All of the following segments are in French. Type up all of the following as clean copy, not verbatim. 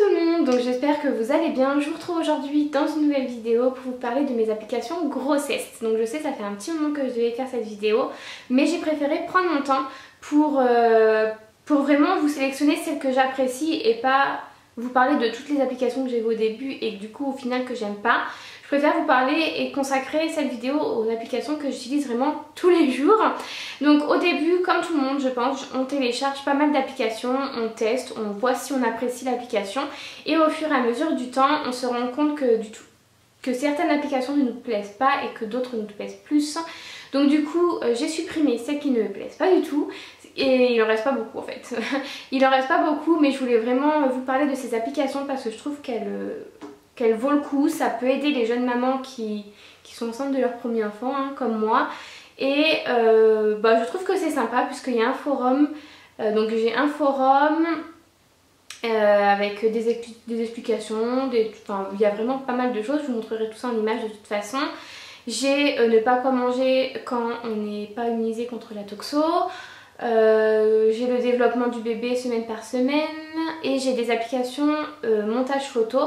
tout le monde, donc j'espère que vous allez bien. Je vous retrouve aujourd'hui dans une nouvelle vidéo pour vous parler de mes applications grossesse. Donc je sais, ça fait un petit moment que je devais faire cette vidéo, mais j'ai préféré prendre mon temps pour vraiment vous sélectionner celles que j'apprécie et pas vous parler de toutes les applications que j'ai vues au début et que du coup au final que j'aime pas. Je préfère vous parler et consacrer cette vidéo aux applications que j'utilise vraiment tous les jours. Donc au début, comme tout le monde je pense, on télécharge pas mal d'applications, on teste, on voit si on apprécie l'application et au fur et à mesure du temps, on se rend compte que certaines applications ne nous plaisent pas et que d'autres nous plaisent plus. Donc du coup, j'ai supprimé celles qui ne me plaisent pas du tout. Et il en reste pas beaucoup en fait. Il en reste pas beaucoup, mais je voulais vraiment vous parler de ces applications parce que je trouve qu'elle vaut le coup. Ça peut aider les jeunes mamans qui sont enceintes de leur premier enfant, hein, comme moi. Et je trouve que c'est sympa puisqu'il y a un forum. Donc j'ai un forum avec des explications, il y a vraiment pas mal de choses. Je vous montrerai tout ça en image de toute façon. J'ai ne pas quoi manger quand on n'est pas immunisé contre la toxo. J'ai le développement du bébé semaine par semaine et j'ai des applications montage photo.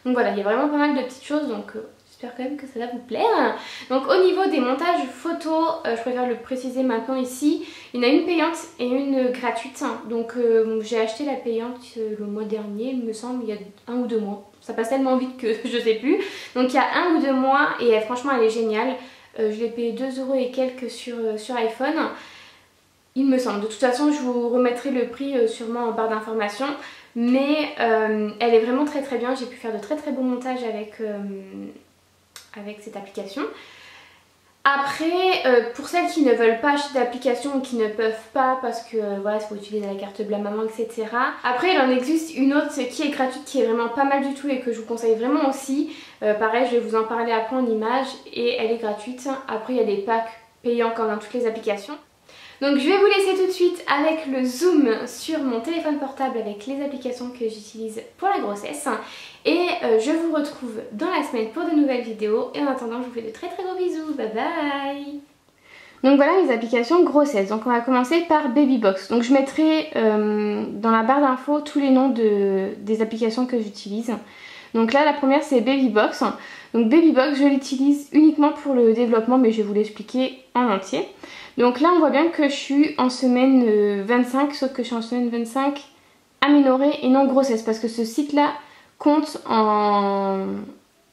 Donc voilà, il y a vraiment pas mal de petites choses, donc j'espère quand même que ça va vous plaire. Donc au niveau des montages photos, je préfère le préciser maintenant ici, il y en a une payante et une gratuite. Donc j'ai acheté la payante le mois dernier, il me semble, il y a 1 ou 2 mois. Ça passe tellement vite que je sais plus. Donc il y a 1 ou 2 mois et franchement elle est géniale. Je l'ai payé 2 € et quelques sur iPhone. Il me semble. De toute façon, je vous remettrai le prix sûrement en barre d'informations. Mais elle est vraiment très très bien. J'ai pu faire de très très bons montages avec cette application. Après, pour celles qui ne veulent pas acheter d'application ou qui ne peuvent pas parce que voilà, il faut utiliser la carte bleue maman, etc. Après, il en existe une autre qui est gratuite, qui est vraiment pas mal du tout et que je vous conseille vraiment aussi. Pareil, je vais vous en parler après en image et elle est gratuite. Après, il y a des packs payants comme dans toutes les applications. Donc je vais vous laisser tout de suite avec le zoom sur mon téléphone portable avec les applications que j'utilise pour la grossesse. Et je vous retrouve dans la semaine pour de nouvelles vidéos. Et en attendant, je vous fais de très très gros bisous. Bye bye. Donc voilà les applications grossesse. Donc on va commencer par Babybox. Donc je mettrai dans la barre d'infos tous les noms des applications que j'utilise. Donc là la première c'est Babybox. Donc Babybox je l'utilise uniquement pour le développement, mais je vais vous l'expliquer en entier. Donc là on voit bien que je suis en semaine 25, sauf que je suis en semaine 25 aménorrhée et non grossesse, parce que ce site là compte en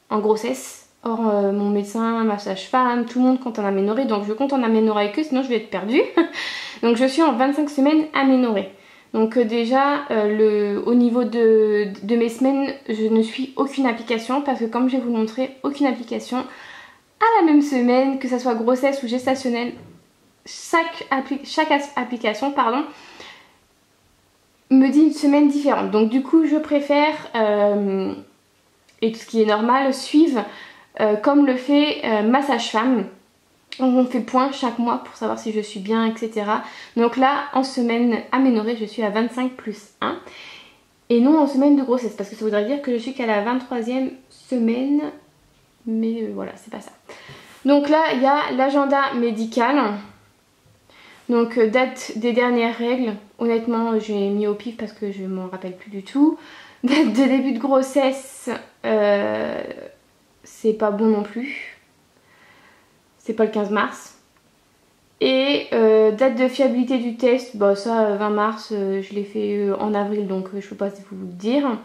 grossesse. Or mon médecin, ma sage-femme, tout le monde compte en aménorrhée, donc je compte en aménorrhée avec eux, sinon je vais être perdue. Donc je suis en 25 semaines aménorrhée. Donc déjà au niveau de mes semaines, je ne suis aucune application, parce que comme je vais vous le montrer, aucune application à la même semaine, que ça soit grossesse ou gestationnelle. Chaque application me dit une semaine différente. Donc du coup je préfère, et ce qui est normal, suivre comme le fait ma sage-femme. On fait point chaque mois pour savoir si je suis bien, etc. Donc là en semaine aménorrhée je suis à 25 plus 1 et non en semaine de grossesse, parce que ça voudrait dire que je suis qu'à la 23e semaine, mais voilà, c'est pas ça. Donc là il y a l'agenda médical. Donc date des dernières règles, honnêtement j'ai mis au pif parce que je m'en rappelle plus du tout. Date de début de grossesse, c'est pas bon non plus. C'est pas le 15 mars. Et date de fiabilité du test, bah ça 20 mars, je l'ai fait en avril, donc je peux pas vous le dire.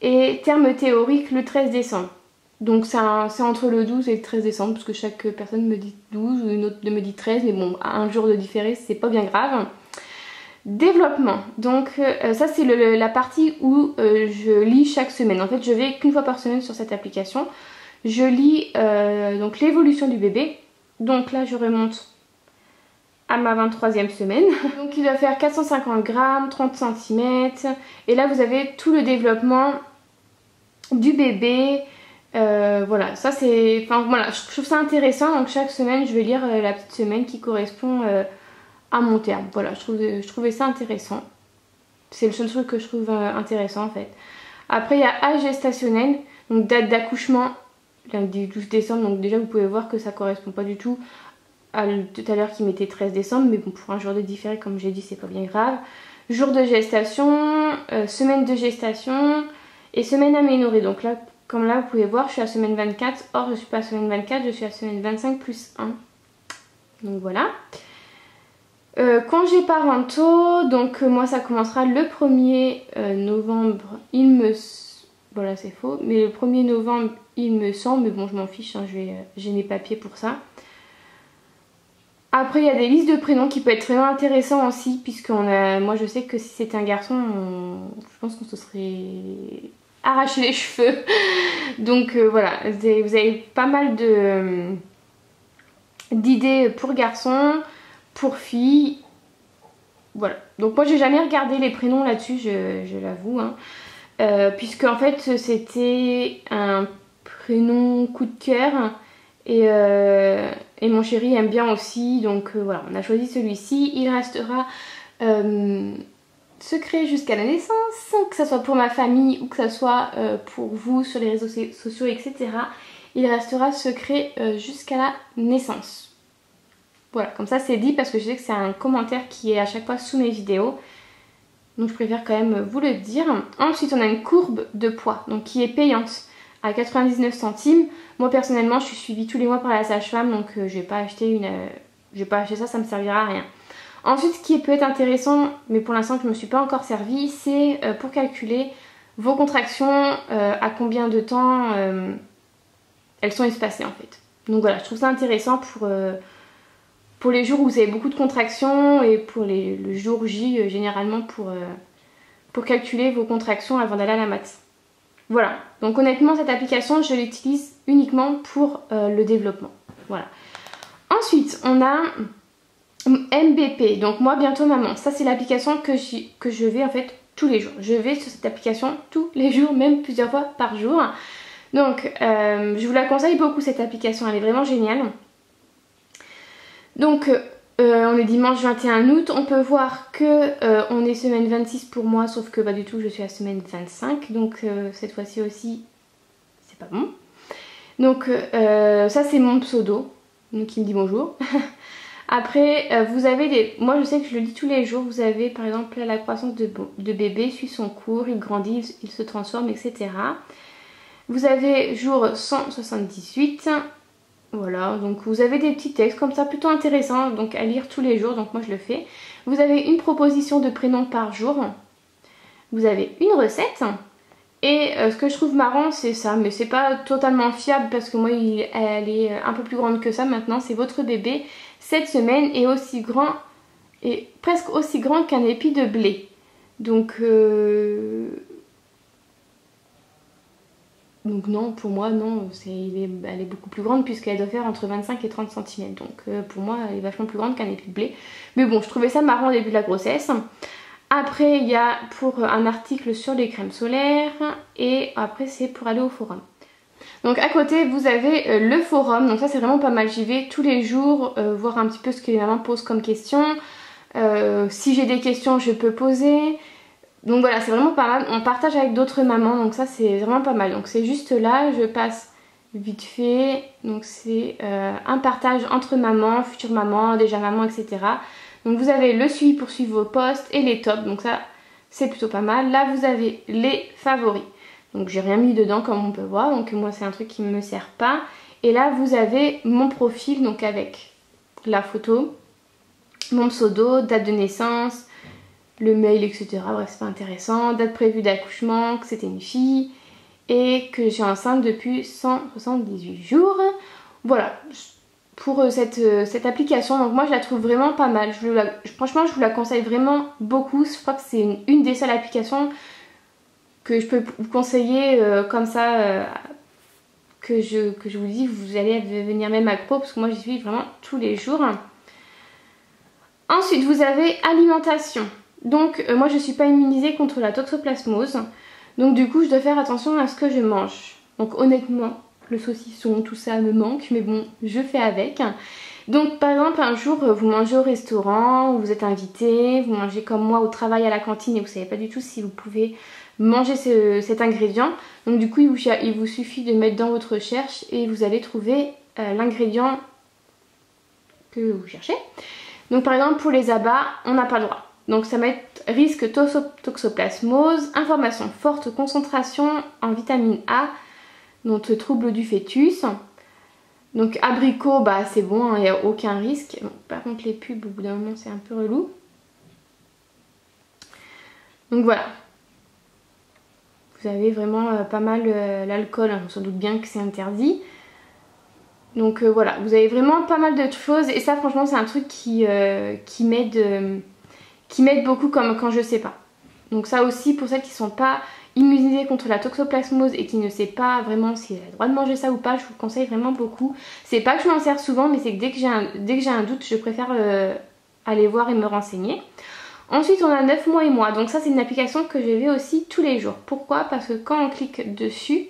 Et terme théorique le 13 décembre. Donc c'est entre le 12 et le 13 décembre, parce que chaque personne me dit 12 ou une autre me dit 13, mais bon, à un jour de différé, c'est pas bien grave. Développement, donc ça c'est la partie où je lis chaque semaine. En fait je vais qu'une fois par semaine sur cette application. Je lis donc l'évolution du bébé. Donc là je remonte à ma 23e semaine. Donc il va faire 450 grammes, 30 cm. Et là vous avez tout le développement du bébé. Voilà, ça c'est... Enfin voilà, je trouve ça intéressant. Donc chaque semaine je vais lire la petite semaine qui correspond à mon terme. Voilà, je trouvais ça intéressant. C'est le seul truc que je trouve intéressant en fait. Après il y a âge gestationnel, donc date d'accouchement lundi 12 décembre. Donc déjà vous pouvez voir que ça correspond pas du tout à tout à l'heure qui mettait 13 décembre. Mais bon, pour un jour de différé comme j'ai dit c'est pas bien grave. Jour de gestation, semaine de gestation. et semaine améliorée. Donc là, comme là vous pouvez voir, je suis à semaine 24. Or je suis pas à semaine 24, je suis à semaine 25 plus 1. Donc voilà. Congés parentaux, donc moi ça commencera le 1er novembre, voilà c'est faux, mais le 1er novembre il me semble, mais bon je m'en fiche, hein, j'ai mes papiers pour ça. Après il y a des listes de prénoms qui peuvent être vraiment intéressants aussi, puisque moi je sais que si c'était un garçon, je pense qu'on se serait arraché les cheveux. Donc voilà, vous avez pas mal d'idées pour garçons, pour filles. Voilà, donc moi j'ai jamais regardé les prénoms là-dessus, je l'avoue, hein. Puisque en fait c'était un prénom coup de cœur et mon chéri aime bien aussi, donc voilà, on a choisi celui-ci. Il restera secret jusqu'à la naissance, que ce soit pour ma famille ou que ce soit pour vous sur les réseaux sociaux, etc. Il restera secret jusqu'à la naissance. Voilà, comme ça c'est dit, parce que je sais que c'est un commentaire qui est à chaque fois sous mes vidéos. Donc je préfère quand même vous le dire. Ensuite on a une courbe de poids, donc qui est payante à 99 centimes. Moi personnellement je suis suivie tous les mois par la sage-femme, donc je vais pas acheter ça, ça me servira à rien. Ensuite ce qui peut être intéressant, mais pour l'instant je ne me suis pas encore servi, c'est pour calculer vos contractions, à combien de temps elles sont espacées en fait. Donc voilà, je trouve ça intéressant pour les jours où vous avez beaucoup de contractions et pour le jour J généralement pour calculer vos contractions avant d'aller à la mat. Voilà, donc honnêtement cette application je l'utilise uniquement pour le développement. Voilà. Ensuite on a MBP, donc moi bientôt maman. Ça c'est l'application que je vais en fait tous les jours. Je vais sur cette application tous les jours, même plusieurs fois par jour. Donc je vous la conseille beaucoup cette application, elle est vraiment géniale. Donc on est dimanche 21 août, on peut voir que on est semaine 26 pour moi, sauf que pas du tout, je suis à semaine 25, donc cette fois-ci aussi c'est pas bon. Donc ça c'est mon pseudo, donc qui me dit bonjour. Après vous avez moi je sais que je le dis tous les jours, vous avez par exemple la croissance de bébé suit son cours, il grandit, il se transforme, etc. Vous avez jour 178. Voilà, donc vous avez des petits textes comme ça plutôt intéressants donc à lire tous les jours, donc moi je le fais. Vous avez une proposition de prénom par jour, vous avez une recette et ce que je trouve marrant c'est ça, mais c'est pas totalement fiable parce que moi elle est un peu plus grande que ça maintenant. C'est votre bébé 7 semaines et aussi grand et presque aussi grand qu'un épi de blé. Donc non, pour moi non, elle est beaucoup plus grande puisqu'elle doit faire entre 25 et 30 cm. Donc pour moi elle est vachement plus grande qu'un épi de blé. Mais bon, je trouvais ça marrant au début de la grossesse. Après il y a pour un article sur les crèmes solaires et après c'est pour aller au forum. Donc à côté vous avez le forum, donc ça c'est vraiment pas mal. J'y vais tous les jours voir un petit peu ce que les mamans posent comme questions. Si j'ai des questions je peux poser. Donc voilà, c'est vraiment pas mal, on partage avec d'autres mamans, donc ça c'est vraiment pas mal. Donc c'est juste là, je passe vite fait, donc c'est un partage entre mamans, futures mamans, déjà mamans, etc. Donc vous avez le suivi pour suivre vos posts et les tops, donc ça c'est plutôt pas mal. Là vous avez les favoris, donc j'ai rien mis dedans comme on peut voir, donc moi c'est un truc qui ne me sert pas. Et là vous avez mon profil, donc avec la photo, mon pseudo, date de naissance, le mail, etc. Bref, c'est pas intéressant. Date prévue d'accouchement, que c'était une fille et que j'ai enceinte depuis 178 jours. Voilà, pour cette application. Donc moi je la trouve vraiment pas mal. Franchement je vous la conseille vraiment beaucoup. Je crois que c'est une des seules applications que je peux vous conseiller comme ça, que je vous dis, vous allez devenir même accro parce que moi j'y suis vraiment tous les jours. Ensuite vous avez alimentation. Donc moi je suis pas immunisée contre la toxoplasmose, donc du coup je dois faire attention à ce que je mange. Donc honnêtement le saucisson tout ça me manque, mais bon je fais avec. Donc par exemple un jour vous mangez au restaurant, vous êtes invité, vous mangez comme moi au travail à la cantine et vous savez pas du tout si vous pouvez manger cet ingrédient. Donc du coup il vous suffit de mettre dans votre recherche et vous allez trouver l'ingrédient que vous cherchez. Donc par exemple pour les abats on n'a pas le droit. Donc ça va être risque toxoplasmose, information forte concentration en vitamine A, donc trouble du fœtus. Donc abricot, bah c'est bon, il n'y a aucun risque. Bon, par contre les pubs au bout d'un moment c'est un peu relou. Donc voilà. Vous avez vraiment pas mal l'alcool, on se doute bien que c'est interdit. Donc voilà, vous avez vraiment pas mal de choses et ça franchement c'est un truc qui m'aide beaucoup comme quand je sais pas. Donc ça aussi pour celles qui sont pas immunisées contre la toxoplasmose et qui ne sait pas vraiment si elle a le droit de manger ça ou pas, je vous le conseille vraiment beaucoup. C'est pas que je m'en sers souvent mais c'est que dès que j'ai un doute je préfère aller voir et me renseigner. Ensuite on a 9 mois et moi, donc ça c'est une application que je vais aussi tous les jours. Pourquoi? Parce que quand on clique dessus,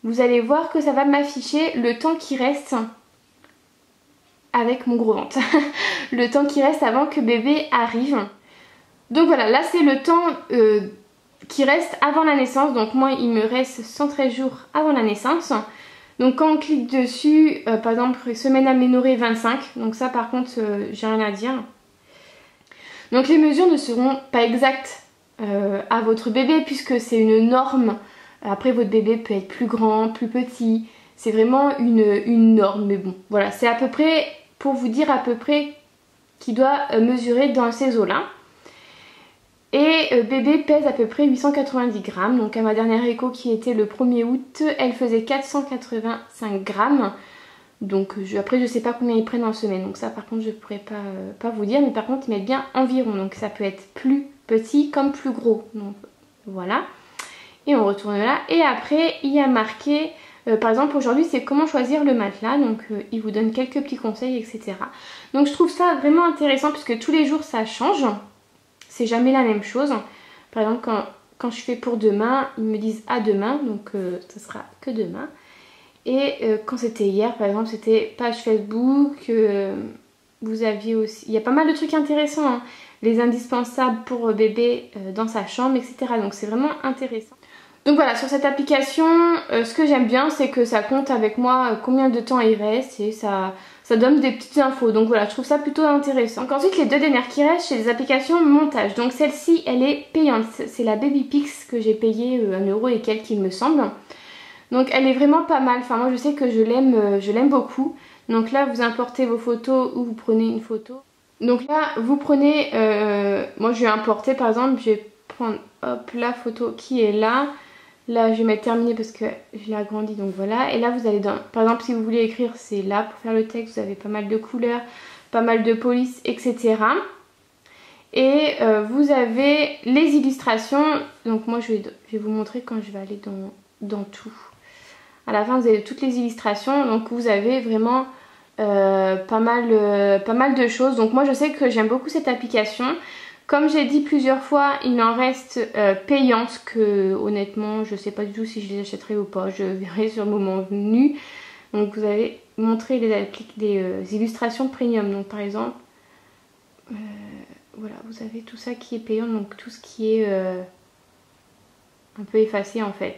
vous allez voir que ça va m'afficher le temps qui reste avec mon gros ventre. Le temps qui reste avant que bébé arrive. Donc voilà, là c'est le temps qui reste avant la naissance. Donc moi il me reste 113 jours avant la naissance. Donc quand on clique dessus, par exemple semaine aménorrhée 25. Donc ça par contre j'ai rien à dire. Donc les mesures ne seront pas exactes à votre bébé puisque c'est une norme. Après votre bébé peut être plus grand, plus petit, c'est vraiment une norme, mais bon voilà, c'est à peu près, pour vous dire à peu près qu'il doit mesurer dans ces eaux-là. Et bébé pèse à peu près 890 grammes, donc à ma dernière écho qui était le 1er août, elle faisait 485 grammes. Donc après je sais pas combien ils prennent en semaine, donc ça par contre je pourrais pas vous dire, mais par contre ils mettent bien environ, donc ça peut être plus petit comme plus gros, donc voilà. Et on retourne là. Et après, il y a marqué, par exemple aujourd'hui, c'est comment choisir le matelas. Donc il vous donne quelques petits conseils, etc. Donc je trouve ça vraiment intéressant puisque tous les jours ça change. C'est jamais la même chose. Par exemple, quand je fais pour demain, ils me disent à demain. Donc ce sera que demain. Et quand c'était hier, par exemple, c'était page Facebook. Vous aviez aussi... Il y a pas mal de trucs intéressants. Hein. Les indispensables pour bébé dans sa chambre, etc. Donc c'est vraiment intéressant. Donc voilà, sur cette application, ce que j'aime bien, c'est que ça compte avec moi combien de temps il reste et ça donne des petites infos. Donc voilà, je trouve ça plutôt intéressant. Donc ensuite, les deux dernières qui restent, c'est les applications montage. Donc celle-ci, elle est payante. C'est la Babypix que j'ai payé 1€ et quelques, il me semble. Donc elle est vraiment pas mal. Enfin moi, je sais que je l'aime beaucoup. Donc là, vous importez vos photos ou vous prenez une photo. Donc là, vous prenez... moi, je vais importer, par exemple, je vais prendre hop, la photo qui est là. Là je vais mettre terminé parce que je l'ai agrandi, donc voilà. Et là vous allez dans, par exemple si vous voulez écrire, c'est là pour faire le texte. Vous avez pas mal de couleurs, pas mal de police, etc. Et vous avez les illustrations. Donc moi je vais vous montrer quand je vais aller dans tout. À la fin vous avez toutes les illustrations. Donc vous avez vraiment pas mal de choses. Donc moi je sais que j'aime beaucoup cette application. Comme j'ai dit plusieurs fois, il en reste payantes que honnêtement je sais pas du tout si je les achèterai ou pas, je verrai sur le moment venu. Donc vous avez montré les illustrations premium, donc par exemple voilà, vous avez tout ça qui est payant, donc tout ce qui est un peu effacé en fait.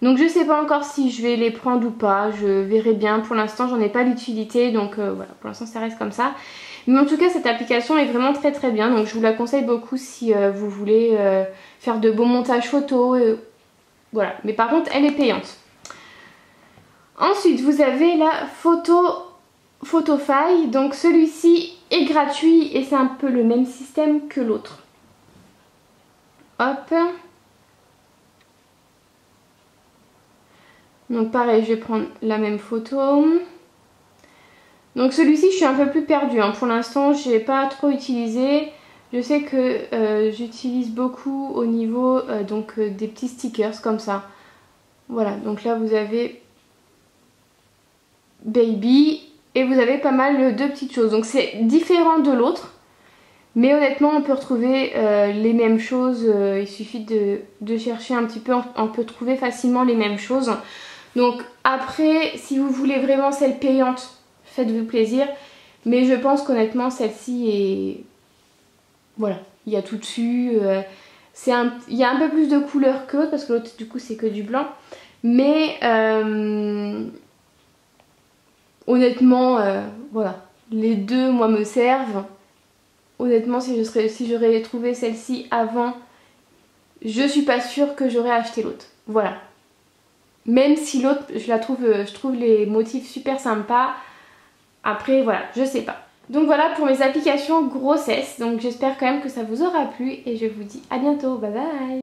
Donc je sais pas encore si je vais les prendre ou pas, je verrai bien. Pour l'instant j'en ai pas l'utilité, donc voilà, pour l'instant ça reste comme ça. Mais en tout cas cette application est vraiment très très bien, donc je vous la conseille beaucoup si vous voulez faire de beaux montages photos, voilà. Mais par contre elle est payante. Ensuite vous avez la Photofy, donc celui-ci est gratuit et c'est un peu le même système que l'autre. Hop. Donc pareil, je vais prendre la même photo. Donc celui-ci je suis un peu plus perdue, hein. Pour l'instant je n'ai pas trop utilisé. Je sais que j'utilise beaucoup au niveau des petits stickers comme ça. Voilà, donc là vous avez Baby et vous avez pas mal de petites choses. Donc c'est différent de l'autre. Mais honnêtement on peut retrouver les mêmes choses. Il suffit de chercher un petit peu, on peut trouver facilement les mêmes choses. Donc après si vous voulez vraiment celle payante, faites-vous plaisir, mais je pense qu'honnêtement celle-ci est... Voilà, il y a tout dessus, il y a un peu plus de couleurs que l'autre parce que l'autre du coup c'est que du blanc, mais honnêtement, voilà, les deux moi me servent honnêtement si j'aurais trouvé celle-ci avant, je suis pas sûre que j'aurais acheté l'autre. Voilà. Même si l'autre, je trouve les motifs super sympas. Après voilà, je sais pas. Donc voilà pour mes applications grossesse. Donc j'espère quand même que ça vous aura plu et je vous dis à bientôt. Bye bye.